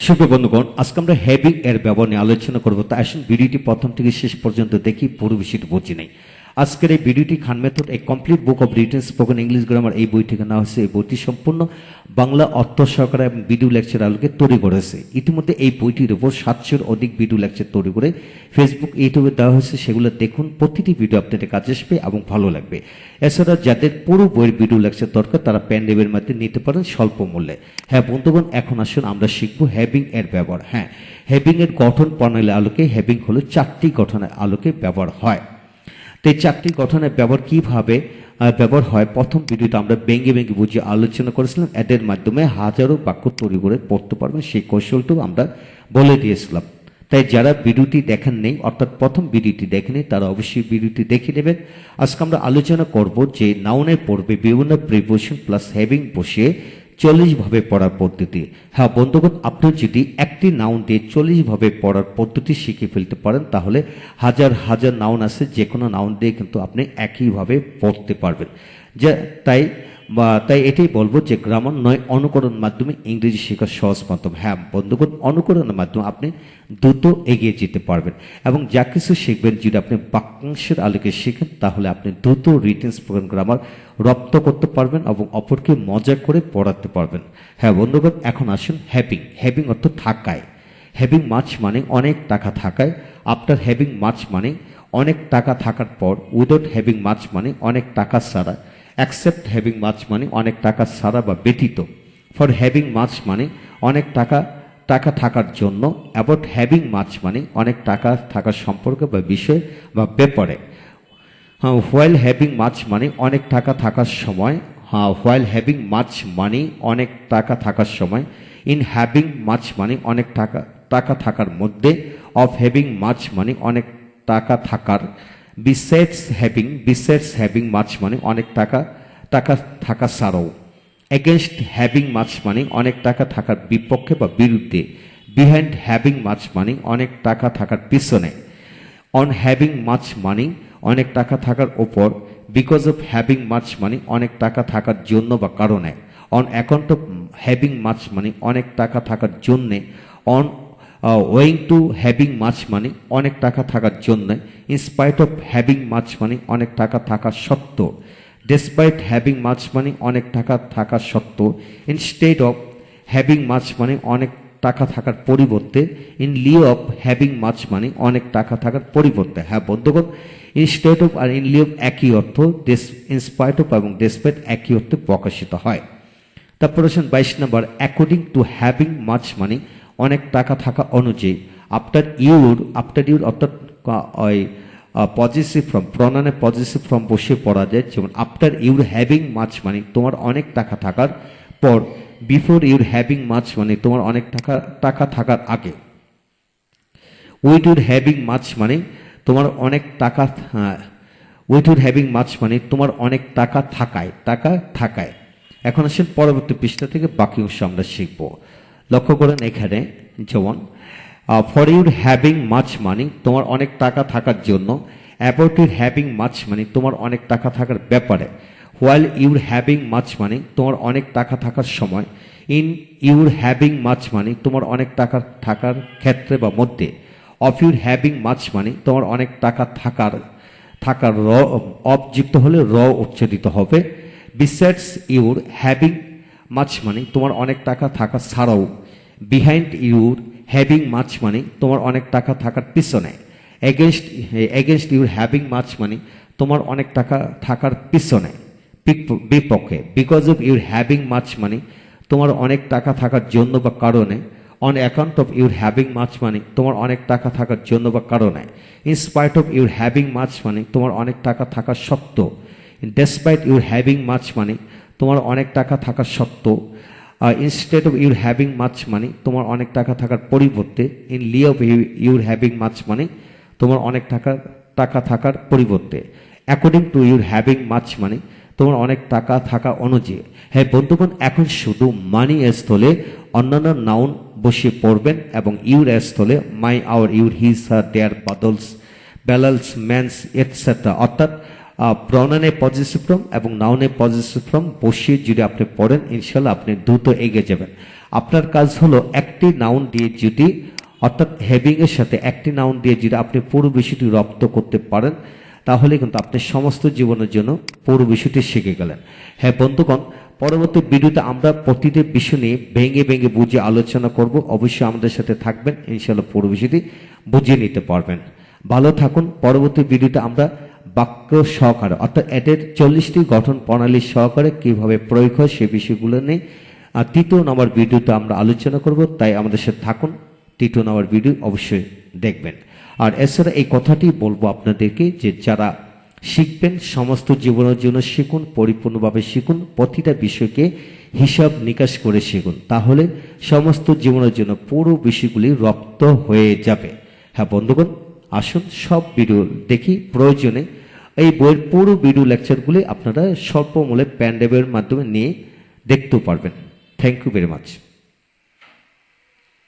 সুপ্রিয় বন্ধুগণ, আজকে আমরা হ্যাভিং এর ব্যবহার নিয়ে আলোচনা করব। তা আসুন ভিডিওটি প্রথম থেকে শেষ পর্যন্ত দেখি, পুরো বিষয়টি বুঝি নেই। আজকের এই ভিডিওটি Khan method a complete book of written spoken English grammar এই বই থেকে নেওয়া হয়েছে। এই বইটি সম্পূর্ণ বাংলা অর্থ সহকারে এবং ভিডিও লেকচার আলোকে তৈরি করেছে। ইতিমধ্যে এই বইটির উপর 700-র অধিক ভিডিও লেকচার তৈরি করে ফেসবুক, ইউটিউবে দেওয়া হয়েছে। সেগুলো দেখুন, প্রতিটি ভিডিও আপনাদের কাজে আসবে এবং ভালো লাগবে। এছাড়া যাদের পুরো বইয়ের ভিডিও লেকচার দরকার তারা পেন ড্রাইভের মাধ্যমে নিতে পারেন স্বল্প মূল্যে। হ্যাঁ বন্ধুগণ, এখন আসুন আমরা শিখব হ্যাভিং এর ব্যবহার। হ্যাঁ, হ্যাভিং এর গঠন প্রণালী আলোকে হ্যাভিং হলো 4টি গঠনের আলোকে ব্যবহার হয়। তো এই 4টি গঠনের ব্যবহার কিভাবে ব্যবহার হয়, প্রথম ভিডিওতে আমরা ভেঙে ভেঙে বুঝিয়ে আলোচনা করেছিলাম। এদের মাধ্যমে হাজারো বাক্য তৈরি করে পড়তে পারবেন, সেই কৌশলটাও আমরা বলে দিয়েছিলাম। তাই যারা ভিডিওটি দেখেন নেই, অর্থাৎ প্রথম ভিডিওটি দেখেনি, তারা অবশ্যই ভিডিওটি দেখে নেবেন। আজকে আমরা আলোচনা করব যে নাউনের পূর্বে বিভিন্ন প্রিপোজিশন প্লাস হ্যাভিং বসিয়ে 40 ভাবে পড়ার পদ্ধতি। হ্যাঁ বন্ধুগণ, আপনি যদি একটি নাউন দিয়ে 40 ভাবে পড়ার পদ্ধতি শিখে ফেলতে পারেন, তাহলে হাজার হাজার নাউন আছে, যে কোনো নাউন দিয়ে কিন্তু আপনি একইভাবে পড়তে পারবেন। তাই এটাই বলবো যে গ্রামার নয়, অনুকরণ মাধ্যমে ইংরেজি শেখার সহজ মাধ্যম। হ্যাঁ বন্ধুগণ, অনুকরণের মাধ্যমে আপনি দ্রুত এগিয়ে যেতে পারবেন এবং যা কিছু শিখবেন যদি আপনি বাক্যাংশের আলোকে শিখেন, তাহলে আপনি দ্রুত রিটেন স্পোকেন গ্রামার রপ্ত করতে পারবেন এবং অপরকে মজা করে পড়াতে পারবেন। হ্যাঁ বন্ধুগণ, এখন আসুন হ্যাভিং। হ্যাভিং অর্থ থাকায়। হ্যাভিং মাছ মানে অনেক টাকা থাকায়। আফটার হ্যাভিং মাছ মানে অনেক টাকা থাকার পর। উইদাউট হ্যাভিং মাছ মানে অনেক টাকা ছাড়া। অ্যাকসেপ্ট হ্যাভিং মাছ মানে অনেক টাকা ছাড়া বা ব্যতীত। ফর হ্যাভিং মাছ মানে অনেক টাকা থাকার জন্য। অ্যাবাউট হ্যাভিং মাছ মানে অনেক টাকা থাকার সম্পর্কে বা বিষয় বা ব্যাপারে। হোয়াইল হ্যাভিং মাছ মানে অনেক টাকা থাকার সময়। হোয়াইল হ্যাভিং মাছ মানে অনেক টাকা থাকার সময়। ইন হ্যাভিং মাছ মানে অনেক টাকা থাকার মধ্যে। অফ হ্যাভিং মাছ মানে অনেক টাকা থাকার। বিসাইডস হ্যাভিং মাছ মানে অনেক টাকা থাকা ছাড়াও। এগেনস্ট হ্যাভিং মাছ মানে অনেক টাকা থাকার বিপক্ষে বা বিরুদ্ধে। বিহাইন্ড হ্যাভিং মাছ মানে অনেক টাকা থাকার পিছনে। অন হ্যাভিং মাছ মানে অনেক টাকা থাকার ওপর। বিকজ অফ হ্যাভিং মাছ মানে অনেক টাকা থাকার জন্য বা কারণে। অন অ্যাকাউন্ট অফ হ্যাভিং মাছ মানে অনেক টাকা থাকার জন্যে। অন ওয়িং টু হ্যাভিং মাছ মানে অনেক টাকা থাকার জন্য। ইনস্পাইট অফ হ্যাভিং মাছ মানে অনেক টাকা থাকার সত্ত্বেও। ডেসপাইট হ্যাভিং মাছ মানে অনেক টাকা থাকার সত্ত্বেও। ইনস্টেড অফ হ্যাভিং মাছ মানে অনেক টাকা থাকার পরিবর্তে। ইন লিউ অফ হ্যাভিং মাছ মানে অনেক টাকা থাকার পরিবর্তে। হ্যাঁ বন্ধুগণ, ইনস্টেড অফ আর ইন লিউ অফ একই অর্থ, ইনস্পাইট অফ এবং ডেসপাইট একই অর্থে প্রকাশিত হয়। তারপর আসেন 22 নম্বর, অ্যাকর্ডিং টু হ্যাভিং মাছ মানে অনেক টাকা থাকা অনুযায়ী। আফটার ইউর অর্থাৎ ওই পজিটিভ ফর্ম, প্রনাউনে পজিটিভ ফর্ম বসে পড়া যায়। যেমন আফটার ইউর হ্যাভিং মাছ মানে তোমার অনেক টাকা থাকার পর। বিফোর ইউর হ্যাভিং মাছ মানে তোমার অনেক টাকা থাকার আগে। উইথ ইউর হ্যাভিং মাছ মানে তোমার অনেক টাকা উইথ ইউর হ্যাভিং মাছ মানে তোমার অনেক টাকা থাকায়। এখন আসেন পরবর্তী পৃষ্ঠা থেকে বাকি অংশ আমরা শিখব। লক্ষ্য করেন এখানে, যেমন ফর ইউর হ্যাভিং মাছ মানে তোমার অনেক টাকা থাকার জন্য। অ্যাবাউট ইউর হ্যাভিং মাছ মানে তোমার অনেক টাকা থাকার ব্যাপারে। হোয়াইল ইউর হ্যাভিং মাছ মানে তোমার অনেক টাকা থাকার সময়। ইন ইউর হ্যাভিং মাছ মানে তোমার অনেক টাকা থাকার ক্ষেত্রে বা মধ্যে। অফ ইউর হ্যাভিং মাছ মানে তোমার অনেক টাকা থাকার অবযুক্ত হলে উচ্চারিত হবে। বিসাইডস ইউর হ্যাভিং মাছ মানে তোমার অনেক টাকা থাকা ছাড়াও। বিহাইন্ড ইউর হ্যাভিং মাছ মানে তোমার অনেক টাকা থাকার পিছনে। এগেনস্ট ইউর হ্যাভিং মাছ মানে তোমার অনেক টাকা থাকার পিছনে, বিপক্ষে। বিকজ অফ ইউর হ্যাভিং মাছ মানে তোমার অনেক টাকা থাকার জন্য বা কারণে। On account of your having মাছ মানে তোমার অনেক টাকা থাকার জন্য বা কারণে। ইনস্পাইট অফ ইউর হ্যাভিং মাছ মানে তোমার অনেক টাকা থাকার সত্ত্বেও। ডেসপাইট ইউর হ্যাভিং মাছ মানে তোমার অনেক টাকা থাকার সত্ত্বেও। ইনস্টেড অফ ইউর হ্যাভিং মাছ মানে তোমার অনেক টাকা থাকার পরিবর্তে। In lieu of your having মাছ মানে তোমার অনেক টাকা থাকার পরিবর্তে। অ্যাকর্ডিং টু ইউর হ্যাভিং মাছ মানে তোমার অনেক টাকা থাকা অনুযায়ী। হ্যাঁ বন্ধুগণ, এখন শুধু মানি এর স্থলে অন্যান্য নাউন বসিয়ে পড়বেন এবং ইউর এর স্থলে my, our, your, his, her, their, ব্যালালস, ম্যানস এটসেট্রা, অর্থাৎ প্রনাউনে পজিটিভ ফর্ম এবং নাউনে পজিটিভ ফর্ম বসিয়ে যদি আপনি পড়েন, ইনশাল্লাহ আপনি দ্রুত এগিয়ে যাবেন। আপনার কাজ হলো একটি নাউন দিয়ে যদি অর্থাৎ হ্যাভিং এর সাথে একটি নাউন দিয়ে যদি আপনি পুরো বিষয়টি রপ্ত করতে পারেন, তাহলে কিন্তু আপনি সমস্ত জীবনের জন্য পুরো বিষয়টি শিখে গেলেন। হ্যাঁ বন্ধুগণ, পরবর্তী ভিডিওতে আমরা প্রতিটি বিষয় নিয়ে ভেঙে ভেঙে বুঝে আলোচনা করব। অবশ্যই আমাদের সাথে থাকবেন, ইনশাআল্লাহ পুরো বিষয়টি বুঝিয়ে নিতে পারবেন। ভালো থাকুন। পরবর্তী ভিডিওতে আমরা বাক্য সহকারে অর্থাৎ এদের 40টি গঠন প্রণালী সহকারে কিভাবে প্রয়োগ হয় সে বিষয়গুলো নিয়ে তৃতীয় নম্বর ভিডিওতে আমরা আলোচনা করব। তাই আমাদের সাথে থাকুন, তৃতীয় নম্বর ভিডিও অবশ্যই দেখবেন। আর এছাড়া এই কথাটি বলবো আপনাদেরকে যে যারা শিখবেন সমস্ত জীবনের জন্য শিখুন, পরিপূর্ণভাবে শিখুন, প্রতিটা বিষয়কে হিসাব নিকাশ করে শিখুন, তাহলে সমস্ত জীবনের জন্য পুরো বিষয়গুলি রপ্ত হয়ে যাবে। হ্যাঁ বন্ধুগণ, আসুন সব ভিডিও দেখি। প্রয়োজনে এই বইয়ের পুরো ভিডিও লেকচারগুলি আপনারা স্বল্প মূল্যে প্যান ড্রাইভের মাধ্যমে নিয়ে দেখতেও পারবেন। Thank you very much.